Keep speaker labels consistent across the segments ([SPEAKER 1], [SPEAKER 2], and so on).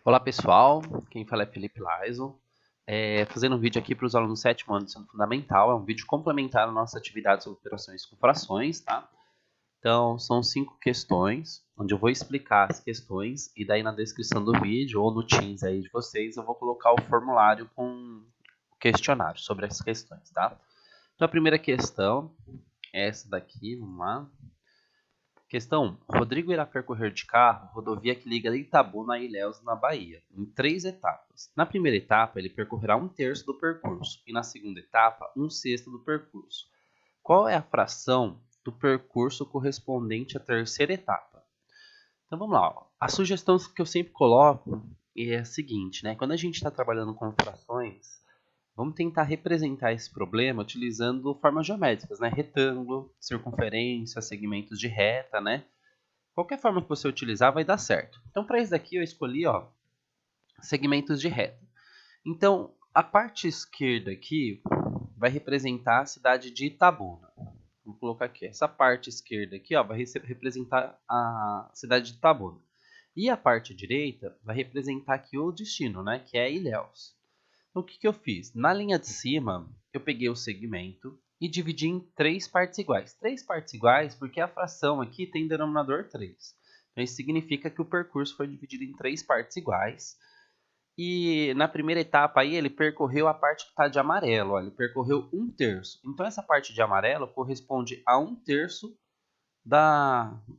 [SPEAKER 1] Olá pessoal, quem fala é Felipe Laiso, fazendo um vídeo aqui para os alunos do sétimo ano do ensino fundamental. É um vídeo complementar à nossa atividade sobre operações com frações, tá? Então são 5 questões, onde eu vou explicar as questões e daí na descrição do vídeo ou no Teams aí de vocês eu vou colocar o formulário com o questionário sobre as questões, tá? Então a primeira questão é essa daqui, vamos lá. Questão 1. Rodrigo irá percorrer de carro rodovia que liga Itabuna a Ilhéus, na Bahia, em 3 etapas. Na primeira etapa, ele percorrerá 1/3 do percurso e na segunda etapa, 1/6 do percurso. Qual é a fração do percurso correspondente à terceira etapa? Então vamos lá. A sugestão que eu sempre coloco é a seguinte, né? Quando a gente está trabalhando com frações, vamos tentar representar esse problema utilizando formas geométricas, né? Retângulo, circunferência, segmentos de reta, né? Qualquer forma que você utilizar vai dar certo. Então, para isso daqui eu escolhi, ó, segmentos de reta. Então, a parte esquerda aqui vai representar a cidade de Itabuna. Vou colocar aqui. Essa parte esquerda aqui, ó, vai representar a cidade de Itabuna. E a parte direita vai representar aqui o destino, né, que é Ilhéus. Então, o que que eu fiz? Na linha de cima, eu peguei o segmento e dividi em 3 partes iguais. 3 partes iguais porque a fração aqui tem denominador 3. Então, isso significa que o percurso foi dividido em 3 partes iguais. E na primeira etapa aí, ele percorreu a parte que está de amarelo. Ó, ele percorreu 1/3. Então, essa parte de amarelo corresponde a 1/3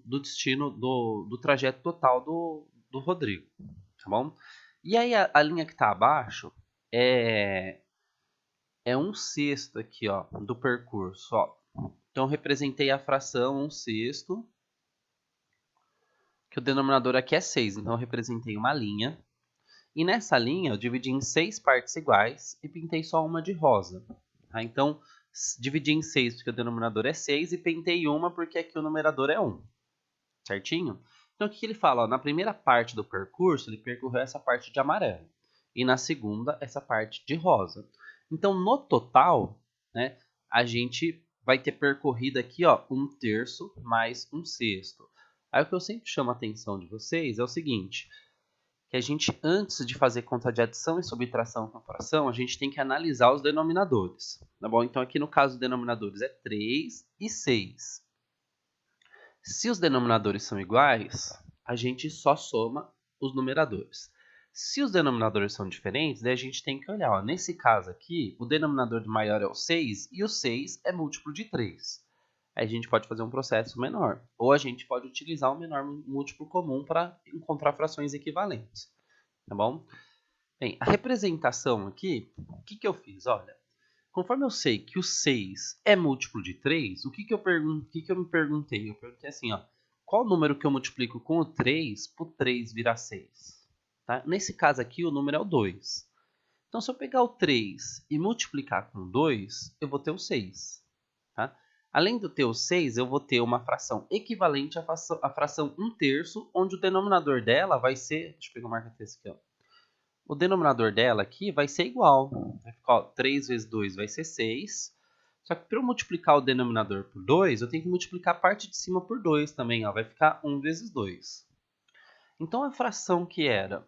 [SPEAKER 1] do destino, do trajeto total do Rodrigo. Tá bom? E aí, a linha que está abaixo é 1/6 aqui, ó, do percurso, ó. Então, eu representei a fração 1/6, que o denominador aqui é 6. Então, eu representei uma linha. E nessa linha, eu dividi em 6 partes iguais e pintei só uma de rosa. Tá? Então, dividi em 6 porque o denominador é 6 e pintei uma porque aqui o numerador é 1. Certinho? Então, o que ele fala? Ó, na primeira parte do percurso, ele percorreu essa parte de amarelo. E na segunda, essa parte de rosa. Então, no total, né, a gente vai ter percorrido aqui, ó, 1/3 mais 1/6. Aí o que eu sempre chamo a atenção de vocês é o seguinte, que a gente, antes de fazer conta de adição e subtração com fração, a gente tem que analisar os denominadores. Tá bom? Então, aqui no caso, os denominadores é 3 e 6. Se os denominadores são iguais, a gente só soma os numeradores. Se os denominadores são diferentes, daí a gente tem que olhar. Ó, nesse caso aqui, o denominador maior é o 6 e o 6 é múltiplo de 3. Aí a gente pode fazer um processo menor. Ou a gente pode utilizar o menor múltiplo comum para encontrar frações equivalentes. Tá bom? Bem, a representação aqui, o que que eu fiz? Olha, conforme eu sei que o 6 é múltiplo de 3, o que que eu me perguntei? Eu perguntei assim, ó, qual número que eu multiplico com o 3 para o 3 virar 6? Tá? Nesse caso aqui, o número é o 2. Então, se eu pegar o 3 e multiplicar com 2, eu vou ter o 6. Tá? Além de eu ter o 6, eu vou ter uma fração equivalente à fração 1/3, onde o denominador dela vai ser... Deixa eu pegar o marca-texto aqui, ó. O denominador dela aqui vai ser igual. Vai ficar, ó, 3 vezes 2 vai ser 6. Só que para eu multiplicar o denominador por 2, eu tenho que multiplicar a parte de cima por 2 também. Ó. Vai ficar 1 vezes 2. Então, a fração que era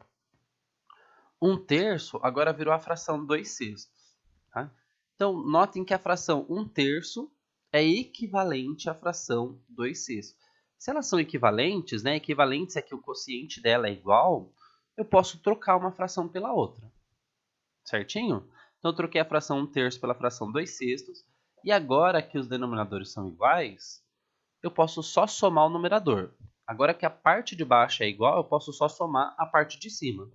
[SPEAKER 1] 1/3, agora virou a fração 2/6. Tá? Então, notem que a fração 1/3 é equivalente à fração 2/6. Se elas são equivalentes, né? Equivalentes é que o quociente dela é igual, eu posso trocar uma fração pela outra. Certinho? Então, eu troquei a fração 1/3 pela fração 2/6. E agora que os denominadores são iguais, eu posso só somar o numerador. Agora que a parte de baixo é igual, eu posso só somar a parte de cima.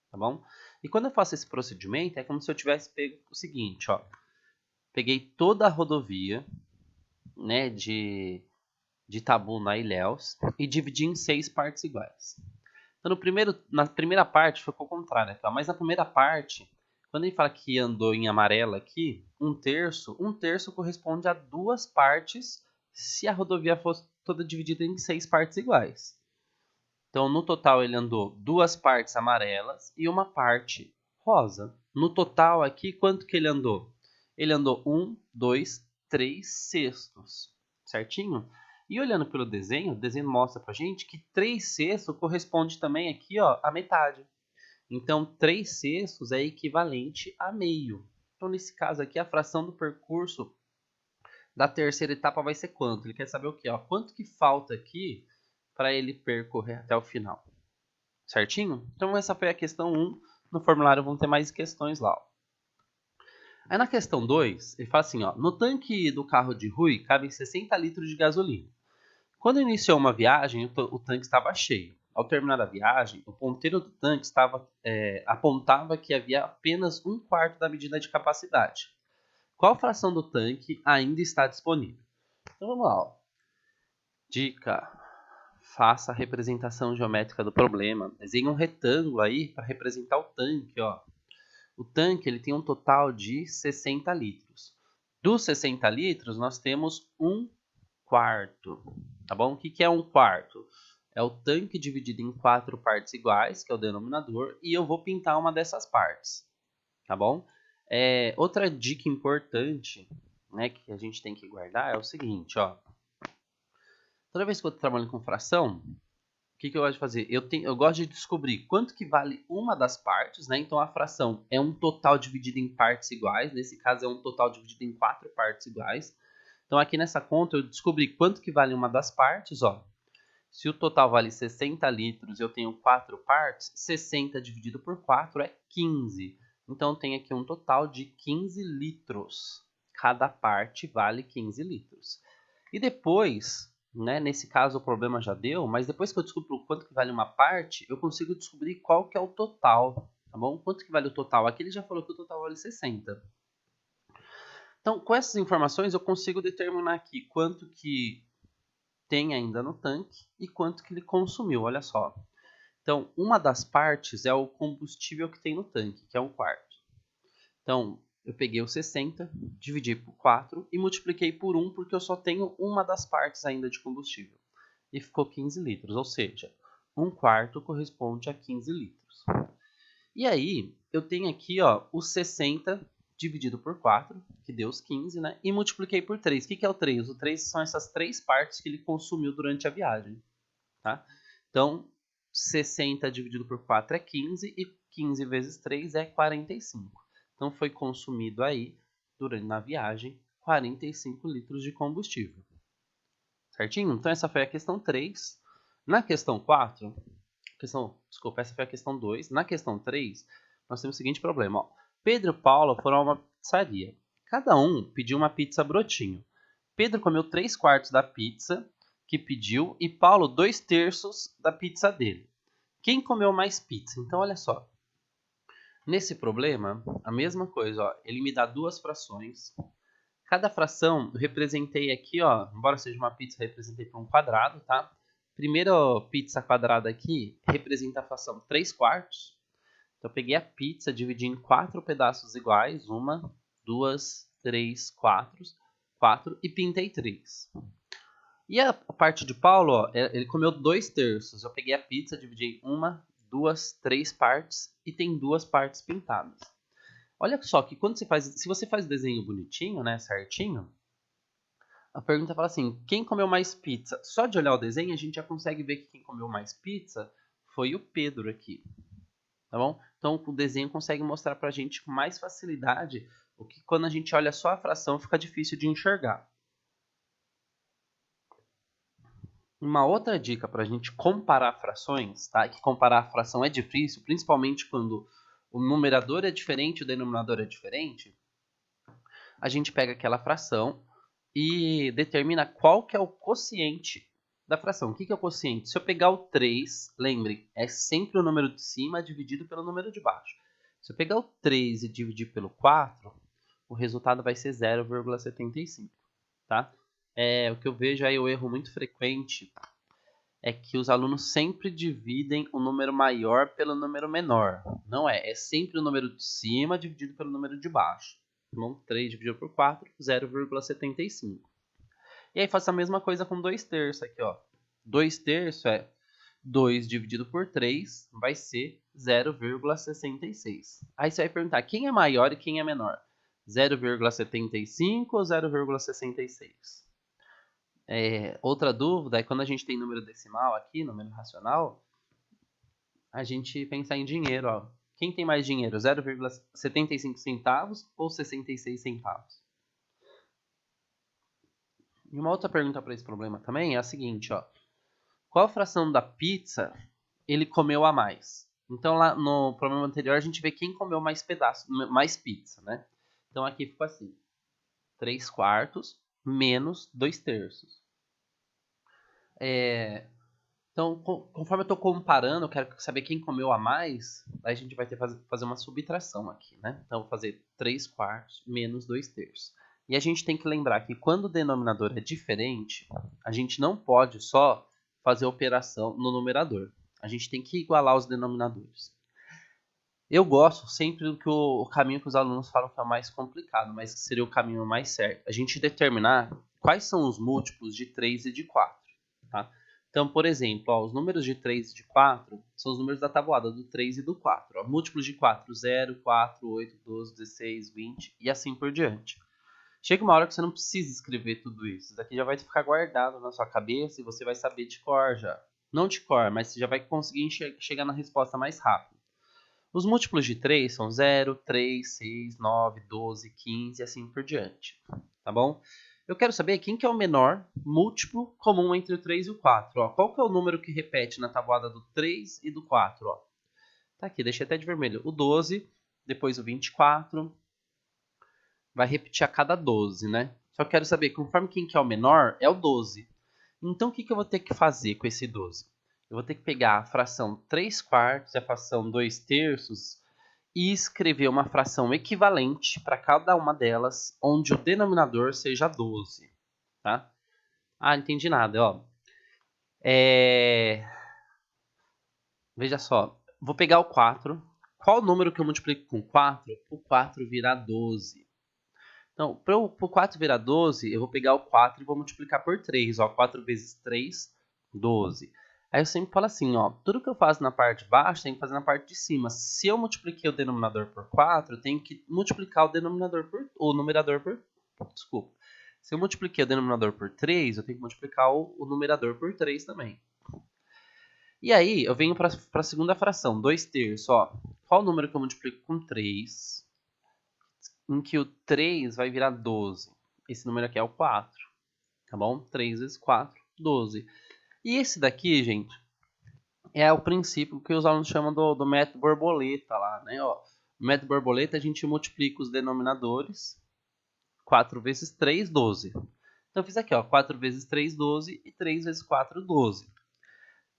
[SPEAKER 1] Tá bom? E quando eu faço esse procedimento, é como se eu tivesse pego o seguinte, ó. Peguei toda a rodovia, né, de Itabuna a Ilhéus e dividi em 6 partes iguais. Então, na primeira parte ficou o contrário, tá? Mas na primeira parte, quando ele fala que andou em amarelo aqui, 1/3 corresponde a 2 partes se a rodovia fosse toda dividida em 6 partes iguais. Então, no total, ele andou 2 partes amarelas e uma parte rosa. No total aqui, quanto que ele andou? Ele andou 1, 2, 3 sextos, certinho? E olhando pelo desenho, o desenho mostra pra gente que 3 sextos corresponde também aqui, ó, à metade. Então, 3/6 é equivalente a meio. Então, nesse caso aqui, a fração do percurso da terceira etapa vai ser quanto? Ele quer saber o quê? Ó, quanto que falta aqui para ele percorrer até o final. Certinho? Então, essa foi a questão 1. No formulário vão ter mais questões lá. Ó. Aí na questão 2, ele fala assim, ó, no tanque do carro de Rui cabem 60 litros de gasolina. Quando iniciou uma viagem, o tanque estava cheio. Ao terminar a viagem, o ponteiro do tanque apontava que havia apenas 1/4 da medida de capacidade. Qual fração do tanque ainda está disponível? Então vamos lá. Ó. Dica: faça a representação geométrica do problema. Desenhe um retângulo aí para representar o tanque. Ó. O tanque ele tem um total de 60 litros. Dos 60 litros, nós temos 1/4. Tá bom? O que é 1/4? É o tanque dividido em 4 partes iguais, que é o denominador, e eu vou pintar uma dessas partes. Tá bom? Outra dica importante, né, que a gente tem que guardar é o seguinte, ó. Toda vez que eu tô trabalhando com fração, o que eu gosto de fazer? Eu gosto de descobrir quanto que vale uma das partes, né? Então a fração é um total dividido em partes iguais, nesse caso é um total dividido em 4 partes iguais. Então aqui nessa conta eu descobri quanto que vale uma das partes, ó. Se o total vale 60 litros e eu tenho 4 partes, 60 dividido por 4 é 15. Então tem aqui um total de 15 litros. Cada parte vale 15 litros. E depois, né, nesse caso o problema já deu, mas depois que eu descubro quanto que vale uma parte, eu consigo descobrir qual que é o total, tá bom? Quanto que vale o total? Aqui ele já falou que o total vale 60. Então, com essas informações eu consigo determinar aqui quanto que tem ainda no tanque e quanto que ele consumiu, olha só. Então, uma das partes é o combustível que tem no tanque, que é 1/4. Então, eu peguei o 60, dividi por 4 e multipliquei por 1, porque eu só tenho uma das partes ainda de combustível. E ficou 15 litros, ou seja, 1/4 corresponde a 15 litros. E aí, eu tenho aqui ó, o 60 dividido por 4, que deu os 15, né? E multipliquei por 3. O que é o 3? O 3 são essas 3 partes que ele consumiu durante a viagem. Tá? Então, 60 dividido por 4 é 15 e 15 vezes 3 é 45. Então, foi consumido aí, durante na viagem, 45 litros de combustível. Certinho? Então, essa foi a questão 3. Na questão 4, essa foi a questão 2. Na questão 3, nós temos o seguinte problema. Ó. Pedro e Paulo foram a uma pizzaria. Cada um pediu uma pizza brotinho. Pedro comeu 3/4 da pizza que pediu e Paulo 2/3 da pizza dele. Quem comeu mais pizza? Então, olha só. Nesse problema, a mesma coisa. Ó, ele me dá duas frações. Cada fração eu representei aqui, ó, embora seja uma pizza, eu representei por um quadrado, tá? Primeira pizza quadrada aqui representa a fração 3/4. Então eu peguei a pizza, dividi em 4 pedaços iguais, 1, 2, 3, 4 e pintei 3. E a parte de Paulo, ó, ele comeu 2/3. Eu peguei a pizza, dividi em 1, 2, 3 partes e tem 2 partes pintadas. Olha só que quando se você faz o desenho bonitinho, né, certinho, a pergunta fala assim, quem comeu mais pizza? Só de olhar o desenho a gente já consegue ver que quem comeu mais pizza foi o Pedro aqui, tá bom? Então o desenho consegue mostrar pra gente com mais facilidade o que quando a gente olha só a fração fica difícil de enxergar. Uma outra dica para a gente comparar frações, tá? Que comparar a fração é difícil, principalmente quando o numerador é diferente e o denominador é diferente. A gente pega aquela fração e determina qual que é o quociente da fração. O que é o quociente? Se eu pegar o 3, lembre, é sempre o número de cima dividido pelo número de baixo. Se eu pegar o 3 e dividir pelo 4, o resultado vai ser 0,75, tá? O que eu vejo aí, o erro muito frequente é que os alunos sempre dividem o número maior pelo número menor. Não é sempre o número de cima dividido pelo número de baixo. Então, 3 dividido por 4, 0,75. E aí faço a mesma coisa com 2/3 aqui, ó. 2/3 é 2 dividido por 3, vai ser 0,66. Aí você vai perguntar, quem é maior e quem é menor? 0,75 ou 0,66? Outra dúvida é quando a gente tem número decimal aqui, número racional, a gente pensa em dinheiro, ó. Quem tem mais dinheiro, 0,75 centavos ou 66 centavos? E uma outra pergunta para esse problema também é a seguinte, ó. Qual fração da pizza ele comeu a mais? Então, lá no problema anterior, a gente vê quem comeu mais pedaço, mais pizza, né? Então, aqui ficou assim. 3/4 menos 2/3. Então, conforme eu estou comparando, eu quero saber quem comeu a mais, aí a gente vai ter que fazer uma subtração aqui, né? Então, eu vou fazer 3/4 menos 2/3. E a gente tem que lembrar que quando o denominador é diferente, a gente não pode só fazer operação no numerador. A gente tem que igualar os denominadores. Eu gosto sempre do que o caminho que os alunos falam que é o mais complicado, mas que seria o caminho mais certo. A gente determinar quais são os múltiplos de 3 e de 4, tá? Então, por exemplo, ó, os números de 3 e de 4 são os números da tabuada do 3 e do 4. Ó. Múltiplos de 4, 0, 4, 8, 12, 16, 20 e assim por diante. Chega uma hora que você não precisa escrever tudo isso. Isso daqui já vai ficar guardado na sua cabeça e você vai saber de cor já. Não de cor, mas você já vai conseguir chegar na resposta mais rápido. Os múltiplos de 3 são 0, 3, 6, 9, 12, 15 e assim por diante. Tá bom? Eu quero saber quem que é o menor múltiplo comum entre o 3 e o 4. Ó. Qual que é o número que repete na tabuada do 3 e do 4? Ó. Tá aqui, deixei até de vermelho. O 12, depois o 24. Vai repetir a cada 12, né? Só quero saber, conforme quem que é o menor, é o 12. Então, o que eu vou ter que fazer com esse 12? Eu vou ter que pegar a fração 3/4 e a fração 2/3 e escrever uma fração equivalente para cada uma delas, onde o denominador seja 12. Tá? Ah, não entendi nada. Ó. Veja só, vou pegar o 4. Qual número que eu multiplico com 4? O 4 virar 12. Então, para o 4 virar 12, eu vou pegar o 4 e vou multiplicar por 3. Ó, 4 vezes 3, 12. Aí eu sempre falo assim, ó, tudo que eu faço na parte de baixo, tem que fazer na parte de cima. Se eu multipliquei o denominador por 4, eu tenho que multiplicar o numerador por... Desculpa. Se eu multipliquei o denominador por 3, eu tenho que multiplicar o numerador por 3 também. E aí, eu venho para a segunda fração, 2/3. Ó, qual número que eu multiplico com 3? Em que o 3 vai virar 12. Esse número aqui é o 4, tá bom? 3 vezes 4, 12. E esse daqui, gente, é o princípio que os alunos chamam do método borboleta lá, né? Ó, o método borboleta a gente multiplica os denominadores. 4 vezes 3, 12. Então eu fiz aqui, ó, 4 vezes 3, 12 e 3 vezes 4, 12.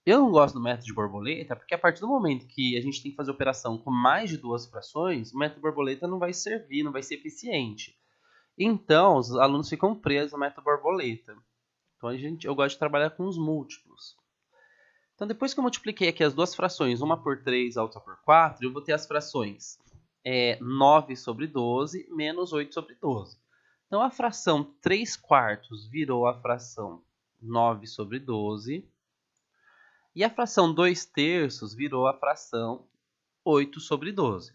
[SPEAKER 1] Eu não gosto do método de borboleta porque a partir do momento que a gente tem que fazer operação com mais de duas frações, o método borboleta não vai servir, não vai ser eficiente. Então, os alunos ficam presos no método borboleta. Então, eu gosto de trabalhar com os múltiplos. Então, depois que eu multipliquei aqui as duas frações, uma por 3 a outra por 4, eu vou ter as frações 9 sobre 12 menos 8 sobre 12. Então, a fração 3/4 virou a fração 9 sobre 12. E a fração 2/3 virou a fração 8 sobre 12.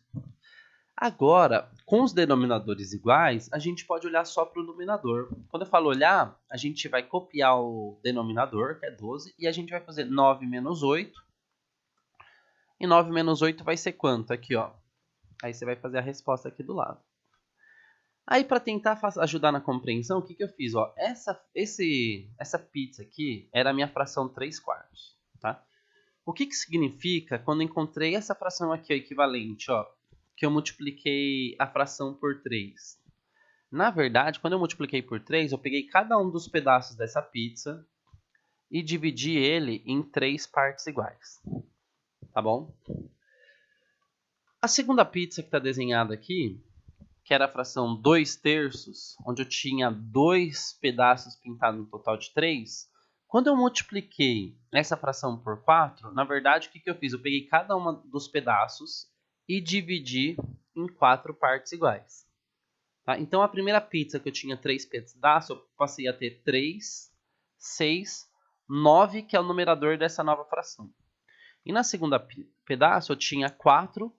[SPEAKER 1] Agora, com os denominadores iguais, a gente pode olhar só para o numerador. Quando eu falo olhar, a gente vai copiar o denominador, que é 12, e a gente vai fazer 9 menos 8. E 9 menos 8 vai ser quanto? Aqui, ó. Aí você vai fazer a resposta aqui do lado. Aí, para tentar ajudar na compreensão, o que eu fiz? Ó, essa pizza aqui era a minha fração 3/4, tá? O que significa quando eu encontrei essa fração aqui, ó, equivalente, ó, que eu multipliquei a fração por 3? Na verdade, quando eu multipliquei por 3, eu peguei cada um dos pedaços dessa pizza e dividi ele em 3 partes iguais. Tá bom? A segunda pizza que está desenhada aqui, que era a fração 2/3, onde eu tinha 2 pedaços pintados no total de 3, quando eu multipliquei essa fração por 4, na verdade, o que eu fiz? Eu peguei cada um dos pedaços e dividi em 4 partes iguais. Tá? Então, a primeira pizza que eu tinha 3 pedaços, eu passei a ter 3, 6, 9, que é o numerador dessa nova fração. E na segunda pedaço, eu tinha 4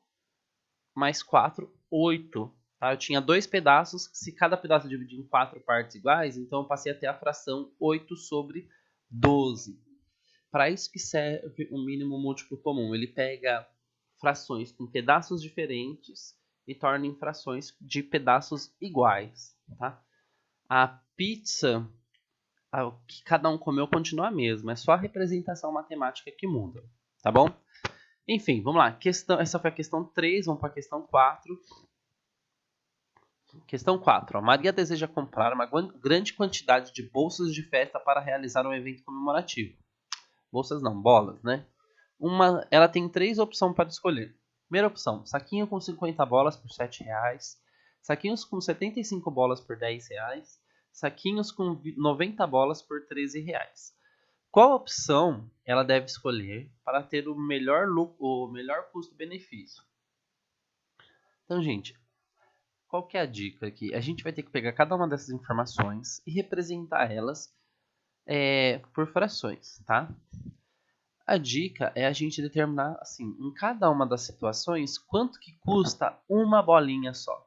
[SPEAKER 1] mais 4, 8. Tá? Eu tinha 2 pedaços, se cada pedaço dividir em 4 partes iguais, então eu passei a ter a fração 8 sobre 12. Para isso que serve o mínimo múltiplo comum. Ele pega frações com pedaços diferentes e torna em frações de pedaços iguais, tá? A pizza, o que cada um comeu continua a mesma, é só a representação matemática que muda, tá bom? Enfim, vamos lá. Essa foi a questão 3, vamos para a questão 4. Questão 4. Maria deseja comprar uma grande quantidade de bolsas de festa para realizar um evento comemorativo. Bolsas não, bolas, né? Ela tem 3 opções para escolher. Primeira opção, saquinho com 50 bolas por R$7. Saquinhos com 75 bolas por R$10. Saquinhos com 90 bolas por R$13. Qual opção ela deve escolher para ter o melhor custo-benefício? Então, gente, qual que é a dica aqui? A gente vai ter que pegar cada uma dessas informações e representar elas por frações, tá? A dica é a gente determinar, assim, em cada uma das situações, quanto que custa uma bolinha só,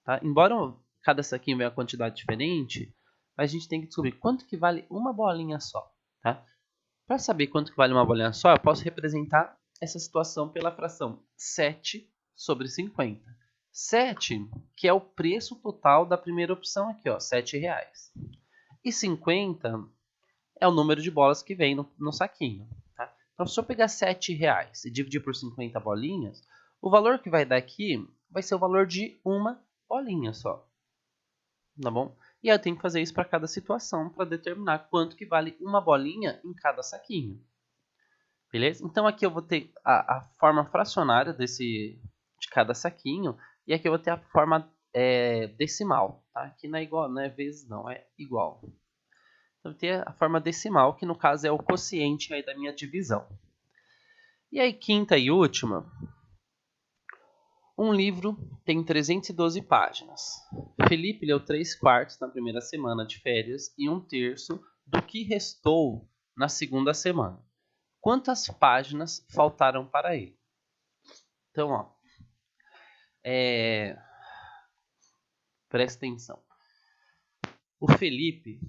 [SPEAKER 1] tá? Embora cada saquinho venha uma quantidade diferente, a gente tem que descobrir quanto que vale uma bolinha só, tá? Para saber quanto que vale uma bolinha só, eu posso representar essa situação pela fração 7 sobre 50. 7, que é o preço total da primeira opção aqui, ó, R$7. E 50 é o número de bolas que vem no saquinho. Tá? Então, se eu pegar R$7 e dividir por 50 bolinhas, o valor que vai dar aqui vai ser o valor de uma bolinha só. Tá bom? E aí eu tenho que fazer isso para cada situação para determinar quanto que vale uma bolinha em cada saquinho. Beleza? Então aqui eu vou ter a forma fracionária de cada saquinho e aqui eu vou ter a forma decimal. Tá? Aqui não é igual, não é vezes não, é igual. Então eu vou ter a forma decimal, que no caso é o quociente aí da minha divisão. E aí, quinta e última, um livro tem 312 páginas. Felipe leu 3/4 na primeira semana de férias e 1/3 do que restou na segunda semana. Quantas páginas faltaram para ele? Então, ó, presta atenção. O Felipe,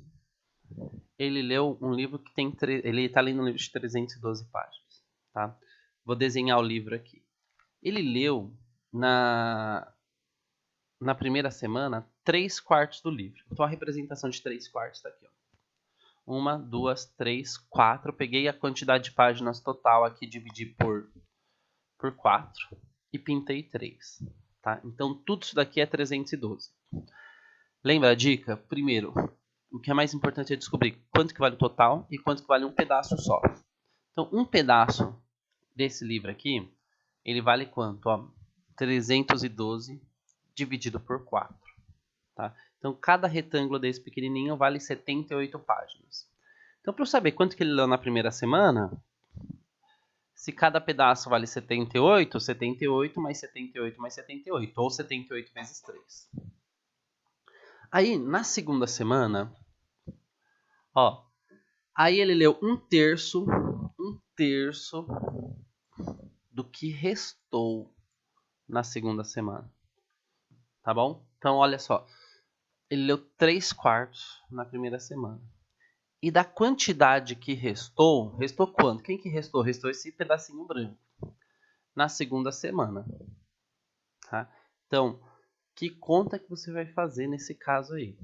[SPEAKER 1] ele leu um livro que tem... Ele está lendo um livro de 312 páginas, tá? Vou desenhar o livro aqui. Ele leu na primeira semana 3/4 do livro. Então a representação de 3/4 está aqui, ó. 1, 2, 3, 4. Peguei a quantidade de páginas total aqui, dividi por 4 e pintei 3. Tá? Então tudo isso daqui é 312. Lembra a dica? Primeiro, o que é mais importante é descobrir quanto que vale o total e quanto que vale um pedaço só. Então um pedaço desse livro aqui, ele vale quanto? Ó, 312 dividido por 4. Tá? Então, cada retângulo desse pequenininho vale 78 páginas. Então, para eu saber quanto que ele leu na primeira semana, se cada pedaço vale 78, 78 mais 78 mais 78, ou 78 vezes 3. Aí, na segunda semana, ó, aí ele leu 1/3 do que restou na segunda semana. Tá bom? Então, olha só. Ele leu 3/4 na primeira semana. E da quantidade que restou, restou quanto? Quem que restou? Restou esse pedacinho branco. Na segunda semana. Tá? Então, que conta que você vai fazer nesse caso aí?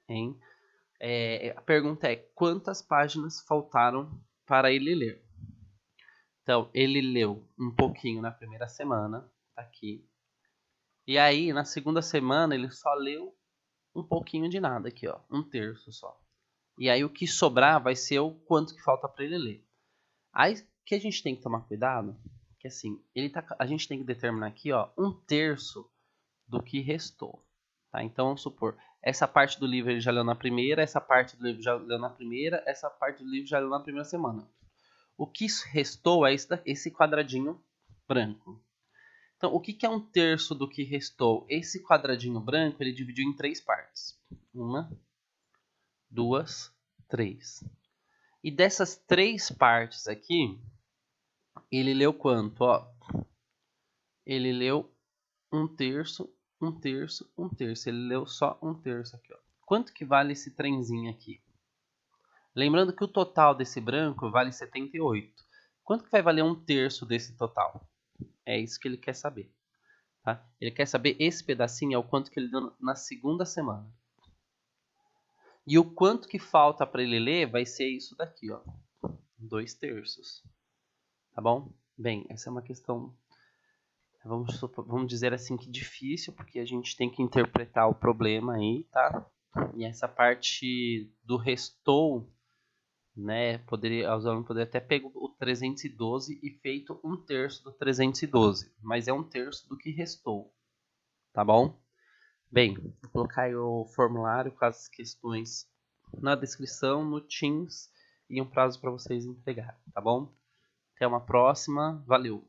[SPEAKER 1] Hein? A pergunta é, quantas páginas faltaram para ele ler? Então, ele leu um pouquinho na primeira semana, tá aqui. E aí, na segunda semana, ele só leu um pouquinho de nada aqui, ó, 1/3 só. E aí o que sobrar vai ser o quanto que falta para ele ler. Aí o que a gente tem que tomar cuidado, que assim, a gente tem que determinar aqui, ó, 1/3 do que restou. Tá? Então vamos supor, essa parte do livro ele já leu na primeira, essa parte do livro já leu na primeira, essa parte do livro já leu na primeira semana. O que restou é esse quadradinho branco. Então, o que é 1/3 do que restou? Esse quadradinho branco, ele dividiu em 3 partes. 1, 2, 3. E dessas 3 partes aqui, ele leu quanto? Ó, ele leu 1/3, 1/3, 1/3. Ele leu só 1/3 aqui. Ó. Quanto que vale esse trenzinho aqui? Lembrando que o total desse branco vale 78. Quanto que vai valer 1/3 desse total? É isso que ele quer saber. Tá? Ele quer saber esse pedacinho é o quanto que ele deu na segunda semana. E o quanto que falta para ele ler vai ser isso daqui, ó, 2/3. Tá bom? Bem, essa é uma questão, vamos dizer assim, que difícil, porque a gente tem que interpretar o problema aí, tá? E essa parte do restou, né, os alunos poderiam até pegar o 312 e feito 1/3 do 312, mas é 1/3 do que restou, tá bom? Bem, vou colocar aí o formulário com as questões na descrição, no Teams, e um prazo para vocês entregarem, tá bom? Até uma próxima, valeu!